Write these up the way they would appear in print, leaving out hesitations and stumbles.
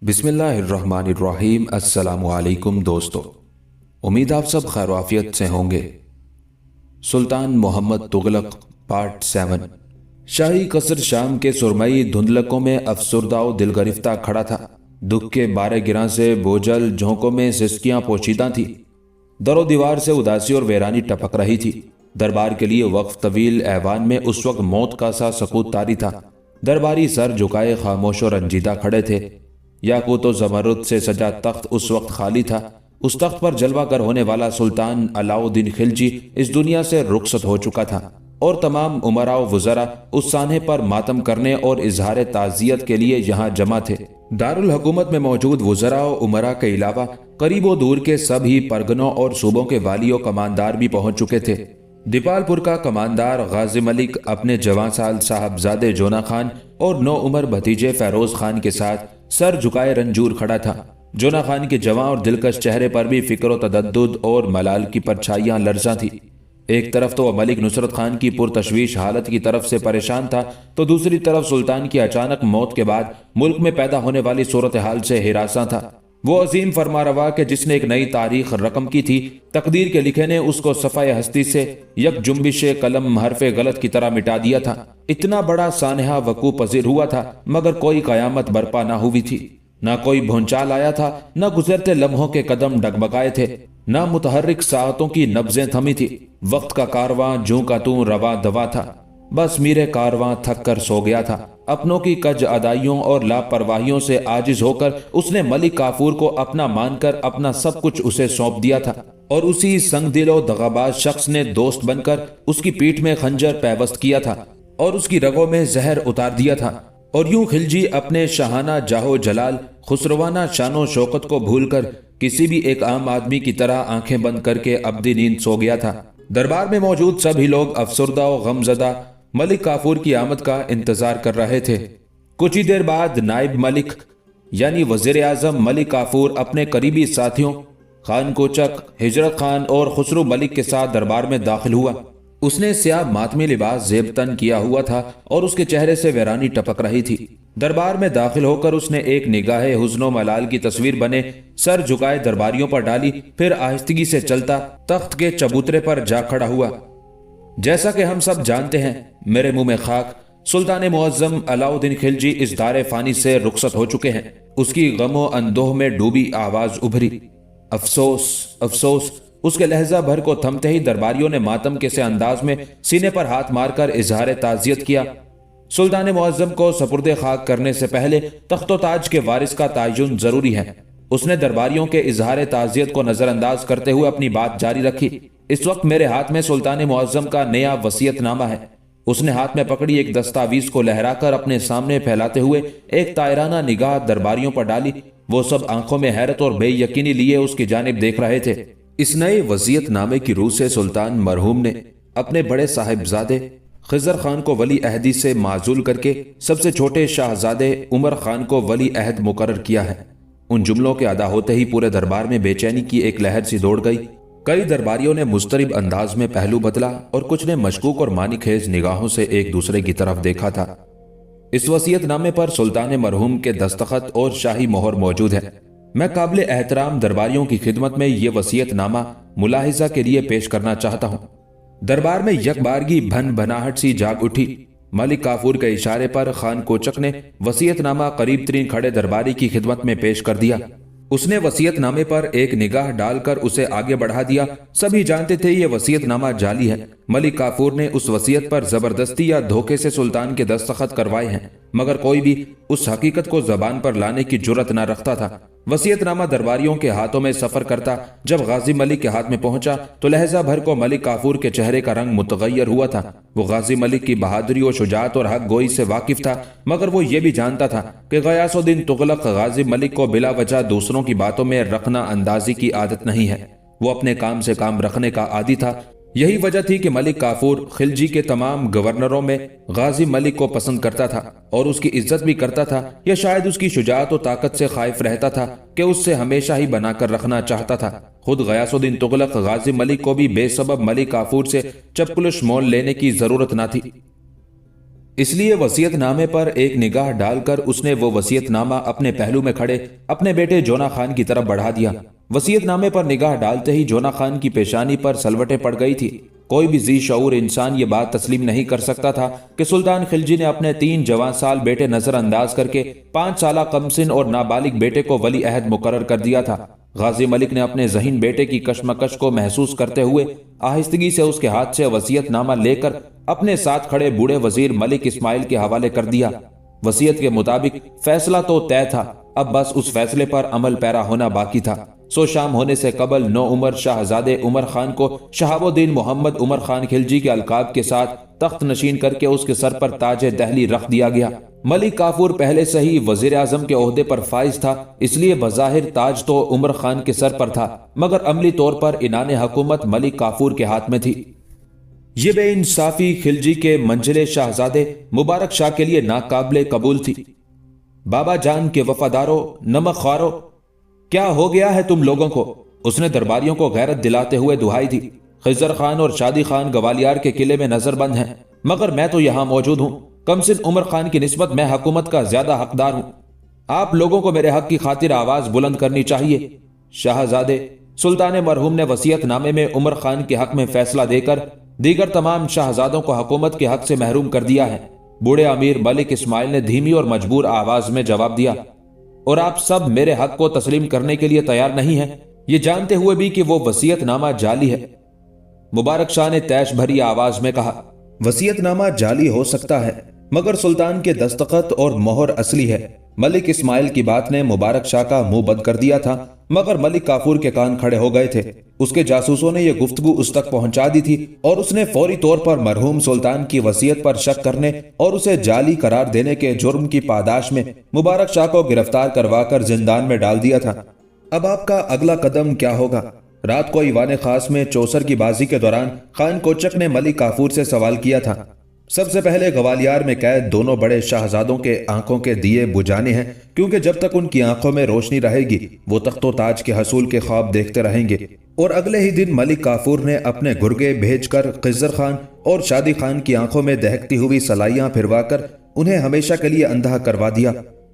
बिस्मिल्लाहिर्रहमानिर्रहीम। अस्सलामु अलैकुम दोस्तों, उम्मीद आप सब खैर आफियत से होंगे। सुल्तान मोहम्मद तुगलक पार्ट 7। शाही कसर शाम के सुरमई धुंधलकों में अफसुर्दा और दिलगरिफ्ता खड़ा था। दुख के बारे गिरां से बोझल झोंकों में सिसकियां पोशीदा थी। दरो दीवार से उदासी और वेरानी टपक रही थी। दरबार के लिए वक्फ तवील ऐवान में उस वक्त मौत का सा सकूत तारी था। दरबारी सर झुकाए खामोश और रंजीदा खड़े थे। याकूत और ज़मरुद से सजा तख्त उस वक्त खाली था। उस तख्त पर जलवा कर होने वाला सुल्तान अलाउद्दीन खिलजी इस दुनिया से रुखसत हो चुका था और तमाम उमरा व वज़रा उस सान्हे पर मातम करने और इजहार ताज़ियत के लिए यहाँ जमा थे। दारुल हुकूमत में मौजूद वज़रा और उमरा के अलावा करीब व दूर के सभी परगनों और सूबों के वाली और कमानदार भी पहुंच चुके थे। दीपालपुर का कमानदार गाजी मलिक अपने जवां साल साहबजादे जोना खान और 9 उमर भतीजे फैरोज खान के साथ सर झुकाए रंजूर खड़ा था। जोना खान के जवां और दिलकश चेहरे पर भी फिक्र व तदद्दुद और मलाल की परछाइयां लरज़ा थी। एक तरफ तो वह मलिक नुसरत खान की पुरतशवीश हालत की तरफ से परेशान था, तो दूसरी तरफ सुल्तान की अचानक मौत के बाद मुल्क में पैदा होने वाली सूरत हाल से हिरासा था। वो अजीम फरमारवा के जिसने एक नई तारीख रकम की थी, तकदीर के लिखे ने उसको सफ़ाए हस्ती से यक जुम्बिश कलम हरफे गलत की तरह मिटा दिया था। इतना बड़ा सानहा वकू पजीर हुआ था, मगर कोई कयामत बर्पा ना हुई थी। ना कोई भूंचाल आया था, न गुजरते लम्हों के कदम डगमगाए थे, न मुतहर्रिक साअतों की नब्जें थमी थी। वक्त का कारवां जूं का तूं रवा दवा था। बस मीरे कारवां थक कर सो गया था। अपनों की कज अदाइयों और लापरवाहियों से आजिज होकर उसने मलिक काफूर को अपना मानकर अपना सब कुछ उसे सौंप दिया था और उसी संगदिलो दगाबाज शख्स ने दोस्त बनकर उसकी पीठ में खंजर पैवस्त किया था और उसकी रगों में जहर उतार दिया था। और यूं खिलजी अपने शाहाना जाहो जलाल खुसरवाना शानो शौकत को भूलकर किसी भी एक आम आदमी की तरह आंखें बंद करके अब्दी नींद सो गया था। दरबार में मौजूद सभी लोग अफसुर्दा और गमजदा मलिक काफूर की आमद का इंतजार कर रहे थे। कुछ ही देर बाद नायब मलिक यानी वजीर आजम मलिक काफूर अपने करीबी साथियों खान कोचक, हिजरत खान और खुसरू मलिक के साथ दरबार में दाखिल हुआ। उसने स्याह मातमी लिबास जेबतन किया हुआ था और उसके चेहरे से वैरानी टपक रही थी। दरबार में दाखिल होकर उसने एक निगाहे हुस्नो मलाल की तस्वीर बने सर झुकाए दरबारियों पर डाली, फिर आहिस्तगी से चलता तख्त के चबूतरे पर जा खड़ा हुआ। जैसा कि हम सब जानते हैं, मेरे मुंह में खाक, सुल्तान मुअज्जम अलाउद्दीन खिलजी इस दारे फानी से रुखसत हो चुके हैं। उसकी गमो अंदोह में डूबी आवाज उभरी, अफसोस अफसोस। उसके लहजा भर को थमते ही दरबारियों ने मातम के से अंदाज में सीने पर हाथ मारकर इजहार ताजियत किया। सुल्तान मुअज्जम को सपुर्दे खाक करने से पहले तख्तो ताज के वारिस का तयन जरूरी है। उसने दरबारियों के इजहार ताजियत को नजरअंदाज करते हुए अपनी बात जारी रखी। इस वक्त मेरे हाथ में सुल्तान मुअज्जम का नया वसीयतनामा है। उसने हाथ में पकड़ी एक दस्तावीज को लहराकर अपने सामने फैलाते हुए एक तायराना निगाह दरबारियों पर डाली। वो सब आंखों में हैरत और बेयकीनी लिए उसकी जानिब देख रहे थे। इस नए वसीयतनामे की रूह से सुल्तान मरहूम ने अपने बड़े साहिबजादे खिजर खान को वली अहदी से माजूल करके सबसे छोटे शाहजादे उमर खान को वली अहद मुकर्रर किया है। उन जुमलों के अदा होते ही पूरे दरबार में बेचैनी की एक लहर सी दौड़ गई। कई दरबारियों ने मुस्तरिब अंदाज में पहलू बदला और कुछ ने मशकूक और मानीखेज निगाहों से एक दूसरे की तरफ देखा था। इस वसीयतनामे पर सुल्तान मरहूम के दस्तखत और शाही मोहर मौजूद है। मैं काबिल एहतराम दरबारियों की खिदमत में ये वसीयतनामा मुलाहिजा के लिए पेश करना चाहता हूँ। दरबार में यकबारगी भन भनाहट सी जाग उठी। मलिक काफूर के इशारे पर खान कोचक ने वसीयतनामा करीब तरीन खड़े दरबारी की खिदमत में पेश कर दिया। उसने वसीयतनामे पर एक निगाह डालकर उसे आगे बढ़ा दिया। सभी जानते थे ये वसीयतनामा जाली है। मलिक काफूर ने उस वसीयत पर जबरदस्ती या धोखे से सुल्तान के दस्तखत करवाए हैं, मगर कोई भी उस हकीकत को जबान पर लाने की जुर्रत न रखता था। वसीयतनामा दरबारियों के हाथों में सफर करता जब गाजी मलिक के हाथ में पहुंचा तो लहजा भर को मलिक काफूर के चेहरे का रंग मुतगय्यर हुआ था। वो गाजी मलिक की बहादुरी और शुजात और हक गोई से वाकिफ था, मगर वो ये भी जानता था कि गयासुद्दीन तुगलक गाजी मलिक को बिला वजह दूसरों की बातों में रखना अंदाजी की आदत नहीं है। वो अपने काम से काम रखने का आदी था यही वजह थी कि मलिक काफूर खिलजी के तमाम गवर्नरों में गाजी मलिक को पसंद करता था और उसकी इज्जत भी करता था, या शायद उसकी शुजाअत और ताकत से खाइफ रहता था कि उससे हमेशा ही बनाकर रखना चाहता था। खुद गयासुद्दीन तुगलक गाजी मलिक को भी बेसबब मलिक काफूर से चपकुलश मोल लेने की जरूरत न थी, इसलिए वसीयतनामे पर एक निगाह डालकर उसने वो वसीयतनामा अपने पहलू में खड़े अपने बेटे जोना खान की तरफ बढ़ा दिया। वसीयतनामे पर निगाह डालते ही जोना खान की पेशानी पर सलवटें पड़ गई थी। कोई भी जी शऊर इंसान ये बात तस्लीम नहीं कर सकता था कि सुल्तान खिलजी ने अपने 3 जवान साल बेटे नजरअंदाज करके 5 साला कमसिन और नाबालिग बेटे को वली अहद मुकर्रर कर दिया था। गाजी मलिक ने अपने ज़हीन बेटे की कशमकश को महसूस करते हुए आहिस्तगी से उसके हाथ से वसीयतनामा लेकर अपने साथ खड़े बूढ़े वजीर मलिक इस्माइल के हवाले कर दिया। वसीयत के मुताबिक फैसला तो तय था, अब बस उस फैसले पर अमल पैरा होना बाकी था। सो शाम होने से कबल नौ उमर शाहजादे उमर खान को शहाबुद्दीन मोहम्मद उमर खान खिलजी के अलकाब के साथ तख्त नशीन करके उसके सर पर ताज दहली रख दिया गया। मलिक काफूर पहले से ही वजीर आजम के ओहदे पर फाइज था, इसलिए बज़ाहिर ताज तो उमर खान के सर पर था, मगर अमली तौर पर इनाने हुकूमत मलिक काफूर के हाथ में थी। ये बेइंसाफी खिलजी के मंजिले शाहजादे मुबारक शाह के लिए नाकाबिले कबूल थी। बाबा जान के वफादारों, नमक ख्वारों, क्या हो गया है तुम लोगों को? उसने दरबारियों को गैरत दिलाते हुए दुहाई दी। खिजर खान और शादी खान गवालियार के किले में नजरबंद हैं, मगर मैं तो यहां मौजूद हूं। कमसिन उमर खान की निस्बत मैं हुकूमत का ज्यादा हकदार हूं। आप लोगों को मेरे हक की खातिर आवाज बुलंद करनी चाहिए। शाहजादे, सुल्तान मरहूम ने वसीयतनामे में उमर खान के हक में फैसला देकर दीगर तमाम शाहजादों को हुकूमत के हक से महरूम कर दिया है। बूढ़े अमीर मलिक इस्माइल ने धीमी और मजबूर आवाज में जवाब दिया, और आप सब मेरे हक को तस्लीम करने के लिए तैयार नहीं हैं, ये जानते हुए भी कि वो वसीयतनामा जाली है। मुबारक शाह ने तैश भरी आवाज में कहा, वसीयतनामा जाली हो सकता है, मगर सुल्तान के दस्तखत और मोहर असली है। मलिक इस्माइल की बात ने मुबारक शाह का मुंह बंद कर दिया था, मगर मलिक काफूर के कान खड़े हो गए थे। उसके जासूसों ने यह गुफ्तगू उस तक पहुंचा दी थी और उसने फौरी तौर पर मरहूम सुल्तान की वसीयत पर शक करने और उसे जाली करार देने के जुर्म की पादाश में मुबारक शाह को गिरफ्तार करवाकर जिंदान में डाल दिया था। अब आपका अगला कदम क्या होगा? रात को ईवान खास में चौसर की बाजी के दौरान खान कोचक ने मलिक काफूर से सवाल किया था। सबसे पहले ग्वालियर में कैद दोनों बड़े शाहजादों के आंखों के दिए बुझाने हैं, क्योंकि जब तक उनकी आंखों में रोशनी रहेगी वो तख्तो ताज के हसूल के ख्वाब देखते रहेंगे। और अगले ही दिन मलिक काफूर ने अपने गुर्गे भेजकर खिज़र खान और शादी खान की आंखों में दहकती हुई सलाइयां फिरवाकर उन्हें हमेशा के लिए अंधा करवा दिया।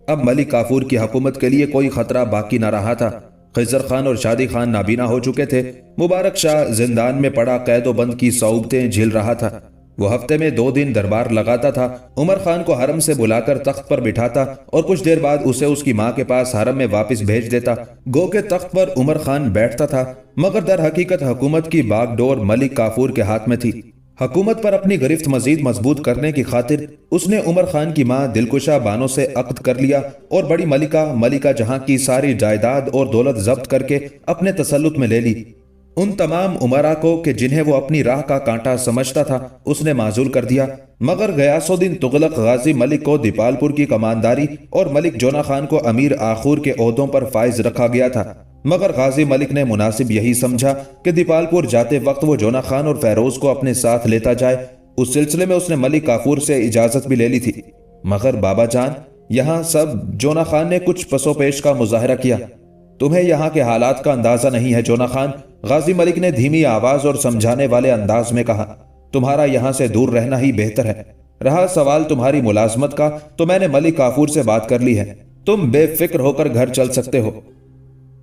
अब मलिक काफूर की हुकूमत के लिए कोई खतरा बाकी न रहा था। खिज़र खान और शादी खान नाबीना हो चुके थे। मुबारक शाह जिंदान में पड़ा कैदोबंद की सौबतें झेल रहा था। वो हफ्ते में 2 दिन दरबार लगाता था। उमर खान को हरम से बुलाकर तख्त पर बिठाता और कुछ देर बाद उसे उसकी माँ के पास हरम में वापस भेज देता। गो के तख्त पर उमर खान बैठता था, मगर दर हकीकत हुकूमत की बागडोर मलिक काफूर के हाथ में थी। हुकूमत पर अपनी गिरफ्त मजीद मजबूत करने की खातिर उसने उमर खान की माँ दिलकुशा बानो से अक्द कर लिया और बड़ी मलिका जहां की सारी जायदाद और दौलत जब्त करके अपने तसल्लुत में ले ली। उन तमाम उमरा को कि जिन्हें वो अपनी राह का कांटा समझता था उसने माजूल कर दिया, मगर गयासुद्दीन तुगलक गाजी मलिक को दीपालपुर की कमानदारी और मलिक जोना खान को अमीर आखूर के ओहदों पर फाइज रखा गया था। मगर गाजी मलिक ने मुनासिब यही समझा कि दीपालपुर जाते वक्त वो जोना खान और फैरोज को अपने साथ लेता जाए। उस सिलसिले में उसने मलिक काफूर से इजाजत भी ले ली थी। मगर बाबा जान, यहाँ सब जोना खान ने कुछ पसोपेश का मुजाहरा किया। तुम्हें यहाँ के हालात का अंदाजा नहीं है जोना खान, गाजी मलिक ने धीमी आवाज और समझाने वाले अंदाज में कहा। तुम्हारा यहाँ से दूर रहना ही बेहतर है। रहा सवाल तुम्हारी मुलाजमत का, तो मैंने मलिक काफूर से बात कर ली है। तुम बेफिक्र होकर घर चल सकते हो।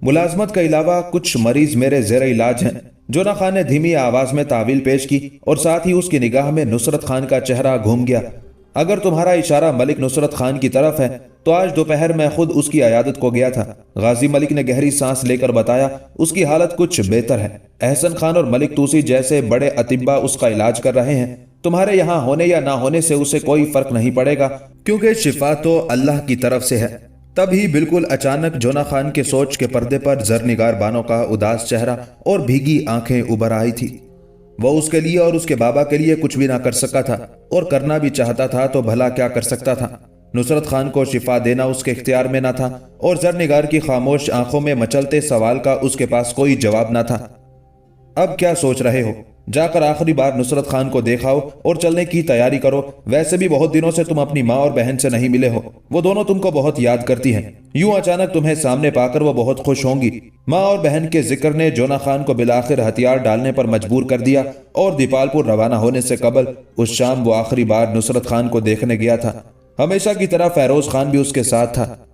मुलाजमत के अलावा कुछ मरीज मेरे जेर इलाज हैं। जोना खान ने धीमी आवाज में तावील पेश की और साथ ही उसकी निगाह में नुसरत खान का चेहरा घूम गया। अगर तुम्हारा इशारा मलिक नुसरत खान की तरफ है तो आज दोपहर मैं खुद उसकी अयादत को गया था। गाजी मलिक ने गहरी सांस लेकर बताया, उसकी हालत कुछ बेहतर है। एहसन खान और मलिक तूसी जैसे बड़े अतिब्बा उसका इलाज कर रहे हैं। तुम्हारे यहाँ होने या ना होने से उसे कोई फर्क नहीं पड़ेगा, क्योंकि शिफा तो अल्लाह की तरफ से है। तभी बिल्कुल अचानक जोना खान के सोच के पर्दे पर जरनिगार बानों का उदास चेहरा और भीगी आंखें उभर आई थी। वो उसके लिए और उसके बाबा के लिए कुछ भी ना कर सका था, और करना भी चाहता था तो भला क्या कर सकता था। नुसरत खान को शिफा देना उसके इख्तियार में ना था, और जरनिगार की खामोश आंखों में मचलते सवाल का उसके पास कोई जवाब ना था। अब क्या सोच रहे हो? जा कर आखिरी बार नुसरत खान को देखाओ और चलने की तैयारी करो। वैसे भी बहुत दिनों से तुम अपनी माँ और बहन से नहीं मिले हो, वो दोनों तुमको बहुत याद करती हैं। यूं अचानक तुम्हें सामने पाकर वो बहुत खुश होंगी। माँ और बहन के जिक्र ने जोना खान को बिलाखिर हथियार डालने पर मजबूर कर दिया और दीपालपुर रवाना होने से कबल उस शाम वो आखिरी बार नुसरत खान को देखने गया था। हमेशा की तरह फेरोज खान भी उसके साथ था।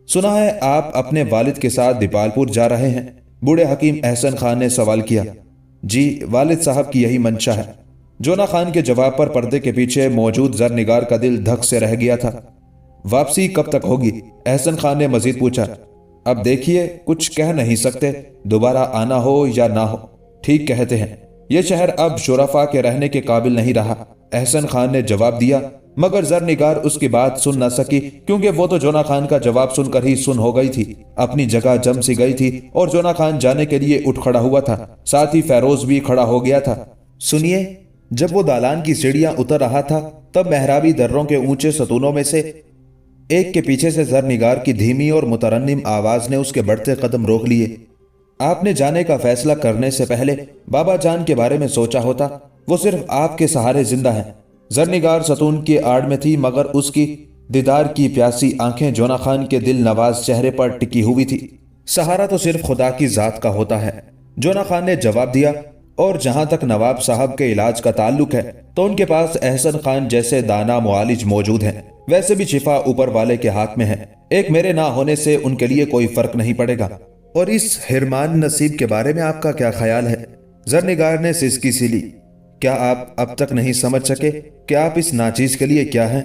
सुना है आप अपने वालिद के साथ दीपालपुर जा रहे हैं? बूढ़े हकीम एहसन खान ने सवाल किया। जी, वालिद साहब की यही मंशा है। जोना खान के जवाब पर पर्दे के पीछे मौजूद जरनिगार का दिल धक से रह गया था। वापसी कब तक होगी? एहसन खान ने मजीद पूछा। अब देखिए, कुछ कह नहीं सकते, दोबारा आना हो या ना हो। ठीक कहते हैं, यह शहर अब शुरफा के रहने के काबिल नहीं रहा, एहसन खान ने जवाब दिया। मगर जरनिगार उसकी बात सुन न सकी, क्योंकि वो तो जोना खान का जवाब सुनकर ही सुन हो गई थी। अपनी जगह जम सी गई थी और जोना खान जाने के लिए उठ खड़ा हुआ था। साथ ही फेरोज भी खड़ा हो गया था। सुनिए, जब वो दालान की सीढ़ियां उतर रहा था तब मेहराबी दर्रों के ऊंचे सतूनों में से एक के पीछे से जरनिगार की धीमी और मुतरन्निम आवाज ने उसके बढ़ते कदम रोक लिए। आपने जाने का फैसला करने से पहले बाबा जान के बारे में सोचा होता? वो सिर्फ आपके सहारे जिंदा है। जरनिगार सतून की आड़ में थी, मगर उसकी दीदार की प्यासी आंखें जोना खान के दिल नवाज चेहरे पर टिकी हुई थी। सहारा तो सिर्फ खुदा की जात का होता है, जोना खान ने जवाब दिया। और जहां तक नवाब साहब के इलाज का ताल्लुक है तो उनके पास एहसन खान जैसे दाना मुआलिज मौजूद हैं। वैसे भी शिफा ऊपर वाले के हाथ में है। एक मेरे ना होने से उनके लिए कोई फर्क नहीं पड़ेगा। और इस हिरमान नसीब के बारे में आपका क्या ख्याल है? जरनिगार ने सिसकी सी ली। क्या आप अब तक नहीं समझ सके कि आप इस नाचीज के लिए क्या हैं?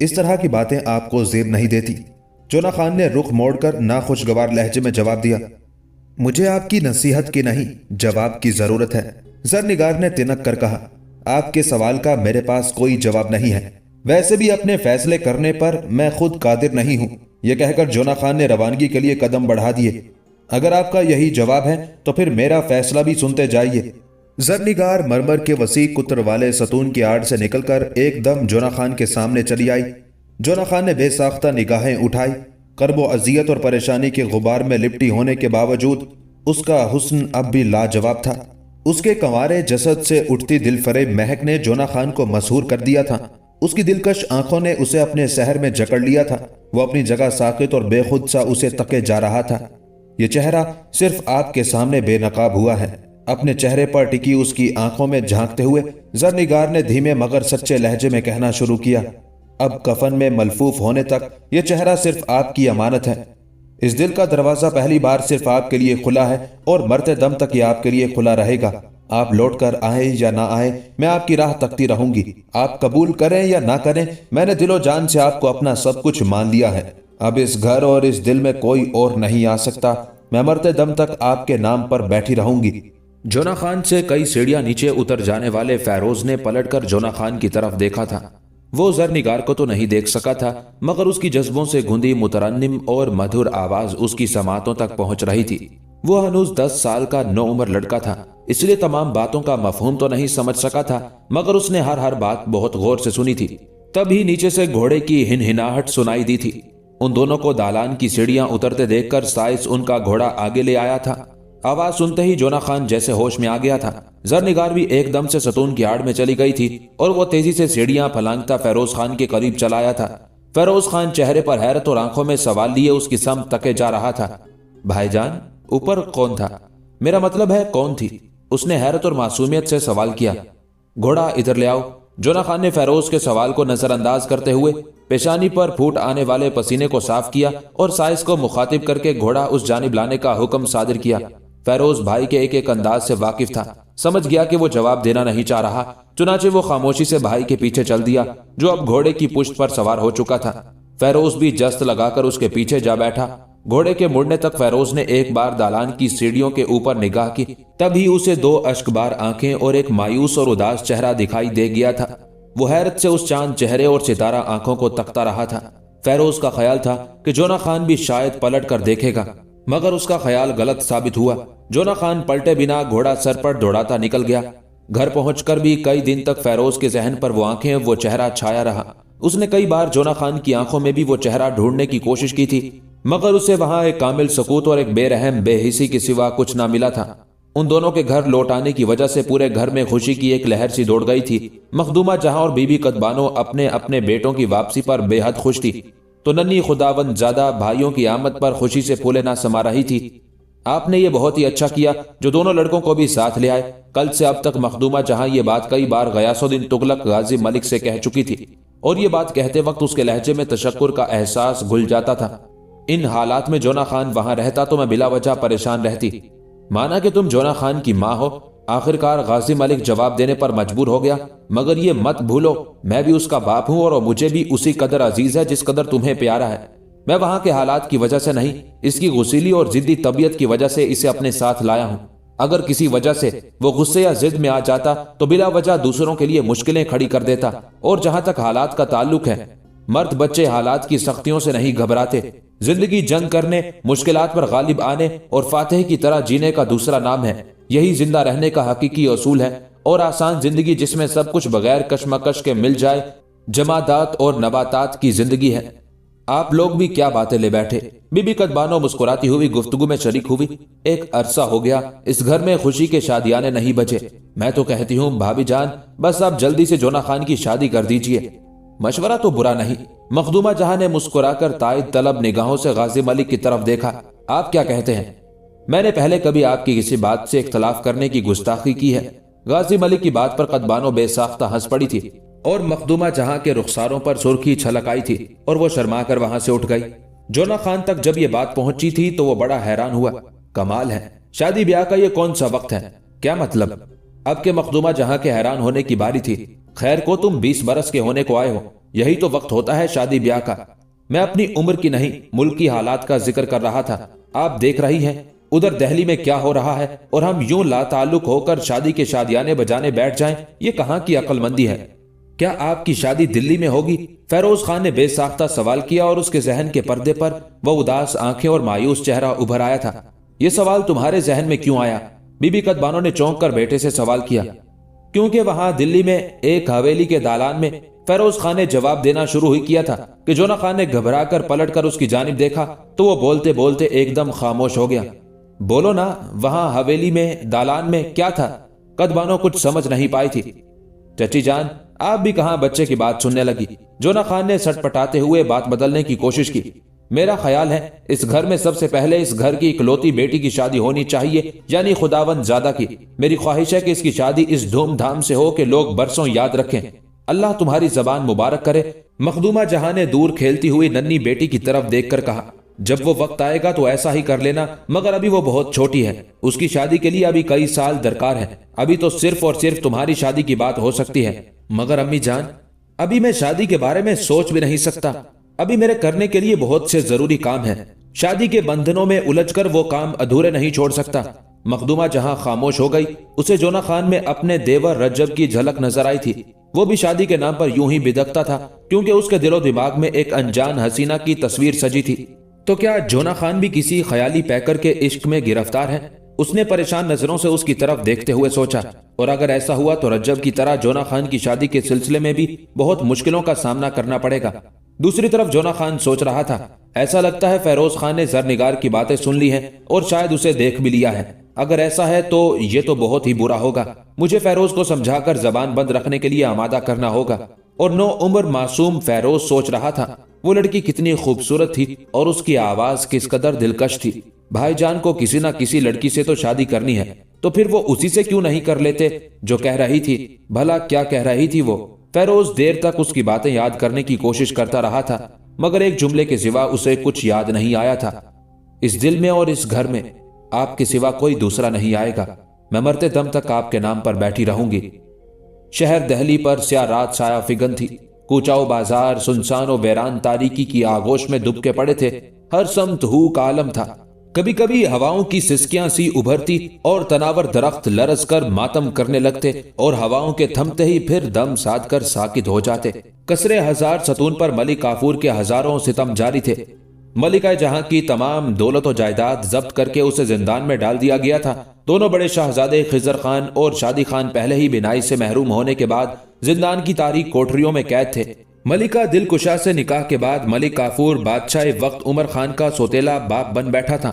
इस तरह की बातें आपको जेब नहीं देती। जोना खान ने रुख मोड़कर नाखुशगवार लहजे में जवाब दिया। मुझे आपकी नसीहत की नहीं, जवाब की जरूरत है, जरनिगार ने तिनक कर कहा। आपके सवाल का मेरे पास कोई जवाब नहीं है। वैसे भी अपने फैसले करने पर मैं खुद कादिर नहीं हूं। यह कहकर जोना खान ने रवानगी के लिए कदम बढ़ा दिए। अगर आपका यही जवाब है तो फिर मेरा फैसला भी सुनते जाइए। जरनिगार मरमर के वसी कुत्र वाले सतून की आड़ से निकलकर एकदम जोना खान के सामने चली आई। जोना खान ने बेसाख्ता निगाहें उठाई। कर्बो अजियत और परेशानी के गुबार में लिपटी होने के बावजूद उसका हुस्न अब भी लाजवाब था। उसके कंवारे जसद से उठती दिलफरेब महक ने जोना खान को मशहूर कर दिया था। उसकी दिलकश आंखों ने उसे अपने शहर में जकड़ लिया था। वो अपनी जगह साकित और बेखुद सा उसे तके जा रहा था। ये चेहरा सिर्फ आपके सामने बेनकाब हुआ है। अपने चेहरे पर टिकी उसकी आंखों में झांकते हुए जरनिगार ने धीमे मगर सच्चे लहजे में कहना शुरू किया। अब कफन में मलफूफ होने तक यह चेहरा सिर्फ आपकी अमानत है। इस दिल का दरवाजा पहली बार सिर्फ आपके लिए खुला है और मरते दम तक यह आपके लिए खुला रहेगा। आप लौट कर आए या ना आए, मैं आपकी राह तकती रहूंगी। आप कबूल करें या ना करें, मैंने दिलो जान से आपको अपना सब कुछ मान लिया है। अब इस घर और इस दिल में कोई और नहीं आ सकता। मैं मरते दम तक आपके नाम पर बैठी रहूंगी। जोना खान से कई सीढ़ियां नीचे उतर जाने वाले फेरोज ने पलटकर जोना खान की तरफ देखा था। वो जरनिगार को तो नहीं देख सका था, मगर उसकी जज्बों से गुंदी मुतरन्निम और मधुर आवाज उसकी समातों तक पहुंच रही थी। वो हनूज 10 साल का नौउम्र लड़का था, इसलिए तमाम बातों का मफहूम तो नहीं समझ सका था, मगर उसने हर बात बहुत गौर से सुनी थी। तभी नीचे से घोड़े की हिनहिनाहट सुनाई दी थी। उन दोनों को दालान की सीढ़ियां उतरते देखकर साइस उनका घोड़ा आगे ले आया था। आवाज सुनते ही जोना खान जैसे होश में आ गया था। जरनिगार भी एकदम से सतून की आड़ में चली गई थी और वो तेजी से सीढ़ियां फलांगता फेरोज खान के करीब चलाया था। फेरोज खान चेहरे पर हैरत और आंखों में सवाल लिए उसकी सम तके जा रहा था। भाईजान, ऊपर कौन था? मेरा मतलब है कौन थी? उसने हैरत और मासूमियत से सवाल किया। घोड़ा इधर ले आओ। जोना खान ने फेरोज के सवाल को नजरअंदाज करते हुए पेशानी पर फूट आने वाले पसीने को साफ किया और साइस को मुखातिब करके घोड़ा उस जानिब लाने का हुक्म सादिर किया। फेरोज भाई के एक अंदाज से वाकिफ था, समझ गया कि वो जवाब देना नहीं चाह रहा। चुनाचे वो खामोशी से भाई के पीछे चल दिया, जो अब घोड़े की पुश्त पर सवार हो चुका था। फेरोज भी जस्त लगाकर उसके पीछे जा बैठा। घोड़े के मुड़ने तक फेरोज ने एक बार दालान की सीढ़ियों के ऊपर निगाह की, तभी उसे 2 अश्कबार आंखें और एक मायूस और उदास चेहरा दिखाई दे गया था। वो हैरत से उस चांद चेहरे और सितारा आंखों को तकता रहा था। फेरोज का ख्याल था कि जोना खान भी शायद पलट कर देखेगा, मगर उसका ख्याल गलत साबित हुआ। जोना खान पलटे बिना घोड़ा सर पर दौड़ाता निकल गया। घर पहुंचकर भी कई दिन तक फेरोज के जहन पर वो आंखें, वो चेहरा छाया रहा। उसने कई बार जोना खान की आंखों में भी वो चेहरा ढूंढने की कोशिश की थी, मगर उसे वहां एक कामिल सकूत और एक बेरहम बेहिसी के सिवा कुछ ना मिला था। उन दोनों के घर लौट आने की वजह से पूरे घर में खुशी की एक लहर सी दौड़ गई थी। मखदूमा जहां और बीबी कदबानो अपने अपने बेटों की वापसी पर बेहद खुश थी, तो नन्ही खुदावंद ज़ादा भाइयों की आमद पर खुशी से फूले ना समा रही थी। आपने ये बहुत ही अच्छा किया जो दोनों लड़कों को भी साथ ले आए। कल से अब तक मखदूमा जहां ये बात कई बार गयासुद्दीन तुगलक गाजी मलिक से कह चुकी थी, और ये बात कहते वक्त उसके लहजे में तशक्कुर का एहसास घुल जाता था। इन हालात में जोना खान वहां रहता तो मैं बिला वजह परेशान रहती। माना कि तुम जोना खान की माँ हो। आखिरकार गाजी मलिक जवाब देने पर मजबूर हो गया, मगर ये मत भूलो मैं भी उसका बाप हूं और मुझे भी उसी कदर अजीज है जिस कदर तुम्हें प्यारा है। मैं वहां के हालात की वजह से नहीं, इसकी गुस्सीली और जिद्दी तबीयत की वजह से इसे अपने साथ लाया हूं। अगर किसी वजह से वो गुस्से या जिद में आ जाता तो बिला वजह दूसरों के लिए मुश्किलें खड़ी कर देता। और जहां तक हालात का ताल्लुक है, मर्द बच्चे हालात की सख्तियों से नहीं घबराते। जिंदगी जंग करने, मुश्किलात पर गालिब आने और फातेह की तरह जीने का दूसरा नाम है। यही जिंदा रहने का हकीकी असूल है। और आसान जिंदगी जिसमें सब कुछ बगैर कशमकश के मिल जाए, जमादात और नबातात की जिंदगी है। आप लोग भी क्या बातें ले बैठे। बीबी कदबानो मुस्कुराती हुई गुफ्तगू में शरीक हुई। एक अरसा हो गया इस घर में खुशी के शादियाने नहीं बचे। मैं तो कहती हूँ भाभी जान, बस आप जल्दी से जोना खान की शादी कर दीजिए। मशवरा तो बुरा नहीं। मखदूमा जहां ने मुस्कुराकर ताइद तलब निगाहों से गाजी मलिक की तरफ देखा। आप क्या कहते हैं? मैंने पहले कभी आपकी किसी बात से इख्तलाफ करने की गुस्ताखी की है? गाजी मलिक की बात पर कदबानो बेसाख्ता हंस पड़ी थी और मखदूमा जहां के रुखसारों पर सुर्खी छलक आई थी और वो शर्माकर वहां से उठ गई। जोना खान तक जब ये बात पहुंची थी तो वो बड़ा हैरान हुआ। कमाल है, शादी ब्याह का ये कौन सा वक्त है? क्या मतलब? अब के मखदूमा जहां के हैरान होने की बारी थी। खैर को तुम 20 बरस के होने को आए हो, यही तो वक्त होता है शादी ब्याह का। मैं अपनी उम्र की नहीं, मुल्क की हालात का जिक्र कर रहा था। आप देख रही हैं उधर दिल्ली में क्या हो रहा है, और हम यूं लाताल्लुक होकर शादी के शादियाने बजाने बैठ जाएं, ये कहां की अक्लमंदी है? क्या आपकी शादी दिल्ली में होगी? फेरोज खान ने बेसाख्ता सवाल किया और उसके जहन के पर्दे पर वो उदास आंखें और मायूस चेहरा उभर आया था। ये सवाल तुम्हारे जहन में क्यों आया? बीबी कदबानो ने चौंक कर बेटे से सवाल किया। क्योंकि वहां दिल्ली में एक हवेली के दालान में फेरोज खान ने जवाब देना शुरू ही किया था कि जोना खान ने घबरा कर पलट कर उसकी जानिब देखा तो वो बोलते बोलते एकदम खामोश हो गया। बोलो ना, वहां हवेली में दालान में क्या था? कदबानो कुछ समझ नहीं पाई थी। चची जान, आप भी कहां बच्चे की बात सुनने लगी? जोना खान ने सटपटाते हुए बात बदलने की कोशिश की। मेरा ख्याल है इस घर में सबसे पहले इस घर की इकलौती बेटी की शादी होनी चाहिए, यानी खुदावंद ज़ादा की। मेरी ख्वाहिश है कि इसकी शादी इस धूमधाम से हो कि लोग बरसों याद रखें। अल्लाह तुम्हारी जबान मुबारक करे। मखदूमा जहां ने दूर खेलती हुई नन्ही बेटी की तरफ देखकर कहा, जब वो वक्त आएगा तो ऐसा ही कर लेना, मगर अभी वो बहुत छोटी है। उसकी शादी के लिए अभी कई साल दरकार है। अभी तो सिर्फ और सिर्फ तुम्हारी शादी की बात हो सकती है। मगर अम्मी जान, अभी मैं शादी के बारे में सोच भी नहीं सकता। अभी मेरे करने के लिए बहुत से जरूरी काम है। शादी के बंधनों में उलझकर वो काम अधूरे नहीं छोड़ सकता। मखदूमा जहां खामोश हो गई, उसे जोना खान में अपने देवर रज्जब की झलक नजर आई थी। वो भी शादी के नाम पर यूं ही बिदकता था क्योंकि उसके दिलो दिमाग में एक अनजान हसीना की तस्वीर सजी थी। तो क्या जोना खान भी किसी ख्याली पैकर के इश्क में गिरफ्तार है? उसने परेशान नजरों से उसकी तरफ देखते हुए सोचा। और अगर ऐसा हुआ तो रज्जब की तरह जोना खान की शादी के सिलसिले में भी बहुत मुश्किलों का सामना करना पड़ेगा। दूसरी तरफ जोना खान सोच रहा था, ऐसा लगता है फेरोज खान ने जरनिगार की बातें सुन ली हैं और शायद उसे देख भी लिया है। अगर ऐसा है तो ये तो बहुत ही बुरा होगा। मुझे फेरोज को समझाकर जबान बंद रखने के लिए आमादा करना होगा। और नो उम्र मासूम फेरोज सोच रहा था, वो लड़की कितनी खूबसूरत थी और उसकी आवाज किस कदर दिलकश थी। भाईजान को किसी ना किसी लड़की से तो शादी करनी है, तो फिर वो उसी से क्यों नहीं कर लेते जो कह रही थी? भला क्या कह रही थी वो? फेरोज देर तक उसकी बातें याद करने की कोशिश करता रहा था, मगर एक जुमले के सिवा उसे कुछ याद नहीं आया था। इस दिल में और इस घर में आपके सिवा कोई दूसरा नहीं आएगा। मैं मरते दम तक आपके नाम पर बैठी रहूंगी। शहर दहली पर स्या रात साया फिगन थी। कूचाओ बाजार सुनसान और वैरान तारीकी की आगोश में दुबके पड़े थे। हर समत हू का आलम था। कभी कभी हवाओं की सिसकियां सी उभरती और तनावर दरख्त लरस कर मातम करने लगते और हवाओं के थमते ही फिर दम साध कर साकित हो जाते। कसरे हजार सतून पर मलिक काफूर के हजारों सितम जारी थे। मलिका जहां की तमाम दौलत और जायदाद जब्त करके उसे जिंदान में डाल दिया गया था। दोनों बड़े शहजादे खिजर खान और शादी खान पहले ही बिनाई से महरूम होने के बाद जिंदान की तारीक कोठरियों में कैद थे। मलिका दिलकुशा से निकाह के बाद मलिक काफूर बादशाह वक्त उमर खान का सोतेला बाप बन बैठा था।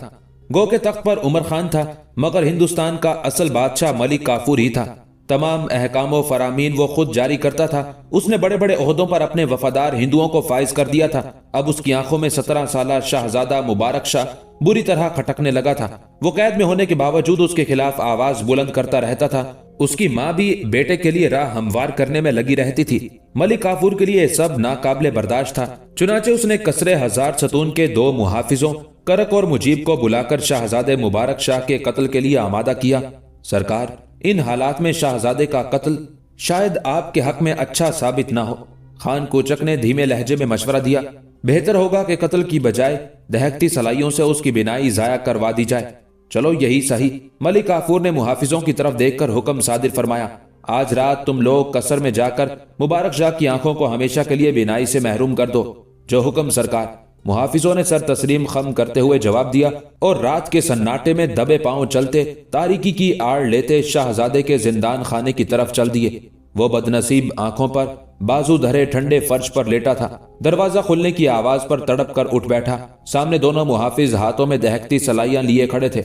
गो के तख्त पर उमर खान था, मगर हिंदुस्तान का असल बादशाह मलिक काफूर ही था। तमाम अहकाम व फरामीन वो खुद जारी करता था। उसने बड़े बड़े ओहदों पर अपने वफादार हिंदुओं को फाइज कर दिया था। अब उसकी आंखों में 17 साल शाहजादा मुबारक शाह बुरी तरह खटकने लगा था। वो कैद में होने के बावजूद उसके खिलाफ आवाज बुलंद करता रहता था। उसकी माँ भी बेटे के लिए राह हमवार करने में लगी रहती थी। मलिक काफूर के लिए सब नाकाबिले बर्दाश्त था। चुनाचे उसने कसरे 1000 सतून के 2 मुहाफिजों करक और मुजीब को बुलाकर शाहजादे मुबारक शाह के कत्ल के लिए आमादा किया। सरकार, इन हालात में शाहजादे का कत्ल शायद आपके हक में अच्छा साबित ना हो। खान कोचक ने धीमे लहजे में मशवरा दिया, बेहतर होगा कि कत्ल की बजाय दहकती सलाइयों से उसकी बिनाई जाया करवा दी जाए। चलो यही सही। मलिक काफूर ने मुहाफिजों की तरफ देखकर हुक्म सादिर फरमाया, आज रात तुम लोग कसर में जाकर मुबारक शाह की आंखों को हमेशा के लिए बिनाई से महरूम कर दो। जो हुक्म सरकार। मुहाफिजों ने सर तस्लीम खम करते हुए जवाब दिया और रात के सन्नाटे में दबे पांव चलते, तारीकी की आड़ लेते शाहजादे के जिंदान खाने की तरफ चल दिए। वो बदनसीब आंखों पर बाजू धरे ठंडे फर्श पर लेटा था। दरवाजा खुलने की आवाज पर तड़प कर उठ बैठा। सामने दोनों मुहाफिज हाथों में दहकती सलाइयां लिए खड़े थे।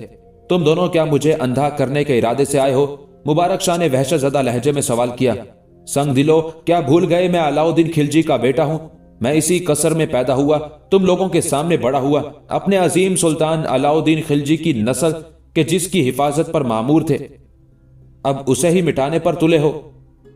तुम दोनों क्या मुझे अंधा करने के इरादे से आए हो? मुबारक शाह ने वहशत ज़दा लहजे में सवाल किया। संग दिलो, क्या भूल गए मैं अलाउद्दीन खिलजी का बेटा हूं? मैं इसी कसर में पैदा हुआ, तुम लोगों के सामने बड़ा हुआ, अपने अजीम सुल्तान अलाउद्दीन खिलजी की नस्ल के जिसकी हिफाजत पर मामूर थे। अब उसे ही मिटाने पर तुले हो।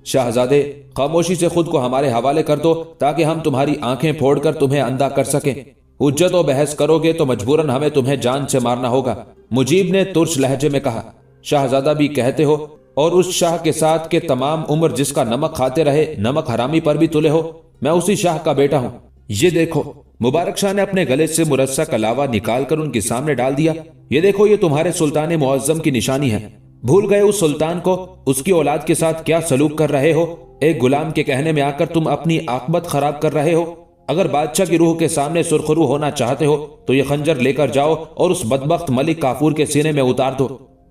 शाहजादे, खामोशी से खुद को हमारे हवाले कर दो ताकि हम तुम्हारी आंखें फोड़कर तुम्हें अंधा कर सकें। हुज्जत और बहस करोगे तो मजबूरन हमें तुम्हें जान से मारना होगा। मुजीब ने तुर्श लहजे में कहा। शाहजादा भी कहते हो और उस शाह के साथ के तमाम उम्र जिसका नमक खाते रहे नमक हरामी पर भी तुले हो। मैं उसी शाह का बेटा हूं। ये देखो। मुबारक शाह ने अपने गले से मुरस्सा का लावा निकालकर उनके सामने डाल दिया। ये देखो, ये तुम्हारे सुल्तान मुअज्जम की निशानी है। भूल गए उस सुल्तान को? उसकी औलाद के साथ क्या सलूक कर रहे हो? एक गुलाम के कहने में आकर तुम अपनी आकबत खराब कर रहे हो। अगर बादशाह की रूह के सामने सुरखरू होना चाहते हो तो ये खंजर लेकर जाओ और उस बदबख्त मलिक काफूर के सीने में उतार दो।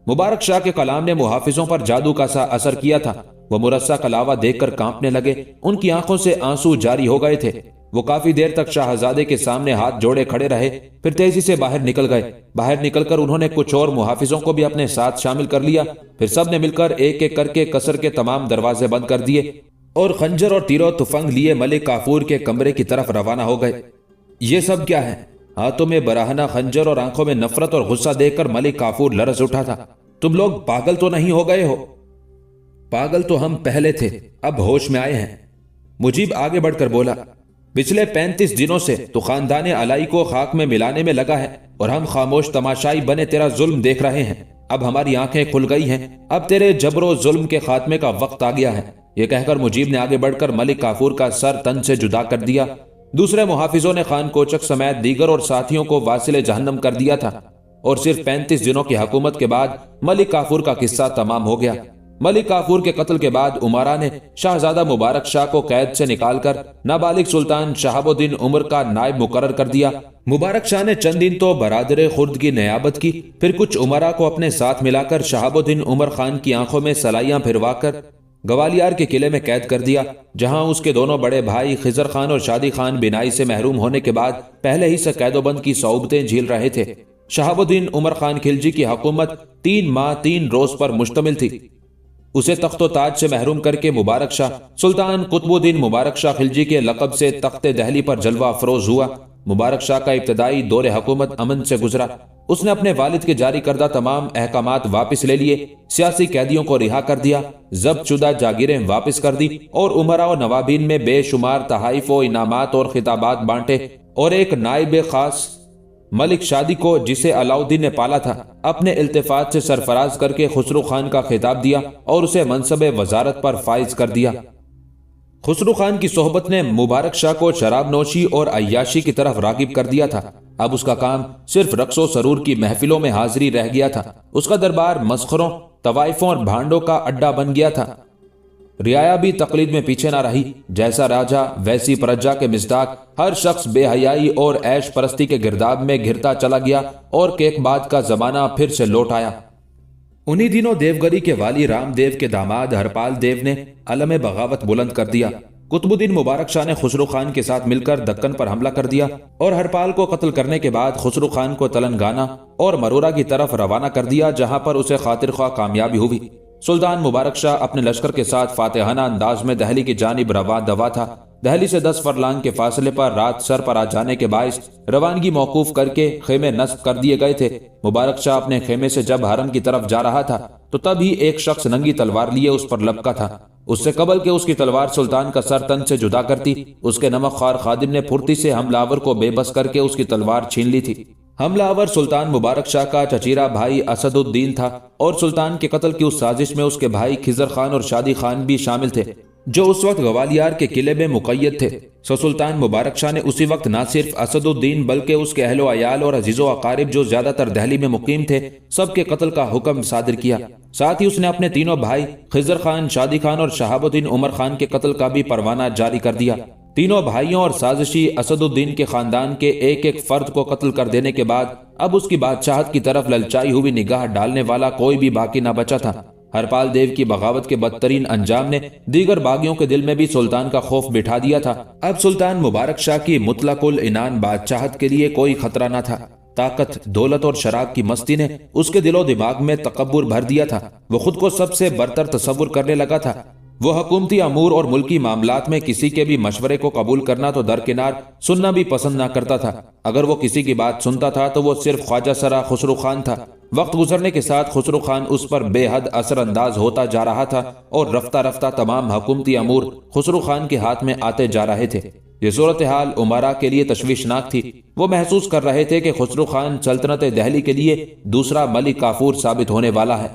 मुबारक शाह के कलाम ने मुहाफिजों पर जादू का सा असर किया था। वो मुरस्सा का लावा देखकर कांपने लगे। उनकी आंखों से आंसू जारी हो गए थे। वो काफी देर तक शाहजादे के सामने हाथ जोड़े खड़े रहे, फिर तेजी से बाहर निकल गए। बाहर निकलकर उन्होंने कुछ और मुहाफिजों को भी अपने साथ शामिल कर लिया। फिर सब ने मिलकर एक एक करके कसर के तमाम दरवाजे बंद कर दिए और खंजर और तीरों तुफंग लिए मलिक काफूर के कमरे की तरफ रवाना हो गए। ये सब क्या है? हाथों में बराहना खंजर और आंखों में नफरत और गुस्सा देखकर मलिक काफूर लरज उठा था। तुम लोग पागल तो नहीं हो गए हो? पागल तो हम पहले थे, अब होश में आए हैं। मुजीब आगे बढ़कर बोला, पिछले 35 दिनों से तो खानदान अलाई को खाक में मिलाने में लगा है और हम खामोश तमाशाई बने तेरा जुल्म देख रहे हैं। अब हमारी आंखें खुल गई हैं। अब तेरे जबरो जुल्म के खात्मे का वक्त आ गया है। यह कहकर मुजीब ने आगे बढ़कर मलिक काफूर का सर तन से जुदा कर दिया। दूसरे मुहाफिजों ने खान कोचक समेत दीगर और साथियों को वासिले जहन्नम कर दिया था और सिर्फ 35 दिनों की हुकूमत के बाद मलिक काफूर का किस्सा तमाम हो गया। मलिक काफूर के कत्ल के बाद उमरा ने शाहजादा मुबारक शाह को कैद से निकालकर नाबालिग सुल्तान शहाबुद्दीन उमर का नायब मुकर्रर कर दिया। मुबारक शाह ने चंद दिन तो बरादर खुर्द की नियाबत की, फिर कुछ उमरा को अपने साथ मिलाकर शहाबुद्दीन उमर खान की आंखों में सलाइयां फिरवाकर ग्वालियर के किले में कैद कर दिया, जहां उसके दोनों बड़े भाई खिजर खान और शादी खान बिनाई से महरूम होने के बाद पहले ही से कैदोबंद की सौबतें झील रहे थे। शहाबुद्दीन उमर खान खिलजी की हुकूमत 3 माह 3 रोज पर मुश्तमिल थी। उसे तख्तो ताज से महरूम करके मुबारक शाह सुल्तान कुतुबुद्दीन मुबारक शाह खिलजी के लक़ब से तख्ते दहली पर जलवा अफरोज हुआ। मुबारक शाह का इब्तदाई दौर हुकूमत अमन से गुजरा। उसने अपने वालिद के जारी करदा तमाम अहकामात वापस ले लिए, सियासी कैदियों को रिहा कर दिया, जब्त शुदा जागीरें वापस कर दी और उमरा और नवाबीन में बेशुमार तहाइफ व इनामात और खिताबात बांटे और एक नाइब खास मलिक शादी को, जिसे अलाउद्दीन ने पाला था, अपने इल्तिफात से सरफराज करके खुसरो खान का खिताब दिया और उसे मनसबे वजारत पर फाइज कर दिया। खुसरो खान की सोहबत ने मुबारक शाह को शराब नोशी और अय्याशी की तरफ रागिब कर दिया था। अब उसका काम सिर्फ रक्सो सरूर की महफिलों में हाजिरी रह गया था। उसका दरबार मस्खरों, तवाइफों और भांडों का अड्डा बन गया था। रियाया भी तकलीद में पीछे ना रही। जैसा राजा वैसी प्रजा के मिज़दाक हर शख्स बेहयाई और ऐश परस्ती के गिरदाब में घिरता चला गया और केकबाद का जमाना फिर से लौट आया। उन्हीं दिनों देवगरी के वाली रामदेव के दामाद हरपाल देव ने अलम बगावत बुलंद कर दिया। قطب الدین مبارک شاہ نے خسرو خان کے ساتھ مل کر دکن پر حملہ کر دیا اور ہرپال کو قتل کرنے کے بعد خسرو خان کو تلنگانہ اور مرورہ کی طرف روانہ کر دیا، جہاں پر اسے خاطر خواہ کامیابی ہوئی۔ سلطان مبارک شاہ اپنے لشکر کے ساتھ فاتحانہ انداز میں دہلی کی جانب رواں دوا تھا۔ دہلی سے 10 فرلانگ کے فاصلے پر رات سر پر آ جانے کے باعث روانگی موقوف کر کے خیمے نصب کر دیے گئے تھے۔ مبارک شاہ اپنے خیمے سے جب حرم کی طرف جا رہا تھا تو تب ہی ایک شخص ننگی تلوار لیے اس پر لپکا تھا۔ اس سے قبل کہ اس کی تلوار سلطان کا سر تن سے جدا کرتی، اس کے نمک خوار خادم نے پھرتی سے حملہ آور کو بے بس کر کے اس کی تلوار چھین لی تھی۔ حملہ آور سلطان مبارک شاہ کا چچیرا بھائی اسد الدین تھا اور سلطان کے قتل کی اس سازش میں اس کے بھائی خضر خان اور شادی خان بھی شامل تھے، جو اس وقت گوالیار کے قلعے میں مقید تھے۔ سلطان مبارک شاہ نے اسی وقت نہ صرف اسد الدین بلکہ اس کے اہل و عیال اور عزیز و اقارب جو زیادہ تر دہلی میں مقیم تھے سب کے قتل کا حکم صادر کیا۔ ساتھ ہی اس نے اپنے تینوں بھائی خضر خان، شادی خان اور شہاب الدین عمر خان کے قتل کا بھی پروانہ جاری کر دیا۔ تینوں بھائیوں اور سازشی اسد الدین کے خاندان کے ایک ایک فرد کو قتل کر دینے کے بعد اب اس کی بادشاہت کی طرف للچائی ہوئی نگاہ ڈالنے والا کوئی بھی باقی نہ بچا تھا۔ ہرپال دیو کی بغاوت کے بدترین انجام نے دیگر باغیوں کے دل میں بھی سلطان کا خوف بٹھا دیا تھا۔ اب سلطان مبارک شاہ کی مطلق العنان بادشاہت کے لیے کوئی خطرہ نہ تھا۔ طاقت، دولت اور شراب کی مستی نے اس کے دل و دماغ میں تکبر بھر دیا تھا۔ وہ خود کو سب سے برتر تصور کرنے لگا تھا۔ وہ حکومتی امور اور ملکی معاملات میں کسی کے بھی مشورے کو قبول کرنا تو درکنار، سننا بھی پسند نہ کرتا تھا۔ اگر وہ کسی کی بات سنتا تھا تو وہ صرف خواجہ سرا خسرو خان تھا۔ وقت گزرنے کے ساتھ خسرو خان اس پر بے حد اثر انداز ہوتا جا رہا تھا اور رفتہ رفتہ تمام حکومتی امور خسرو خان کے ہاتھ میں آتے جا رہے تھے۔ یہ صورتحال امراء کے لیے تشویشناک تھی۔ وہ محسوس کر رہے تھے کہ خسرو خان سلطنت دہلی کے لیے دوسرا ملک کافور ثابت ہونے والا ہے۔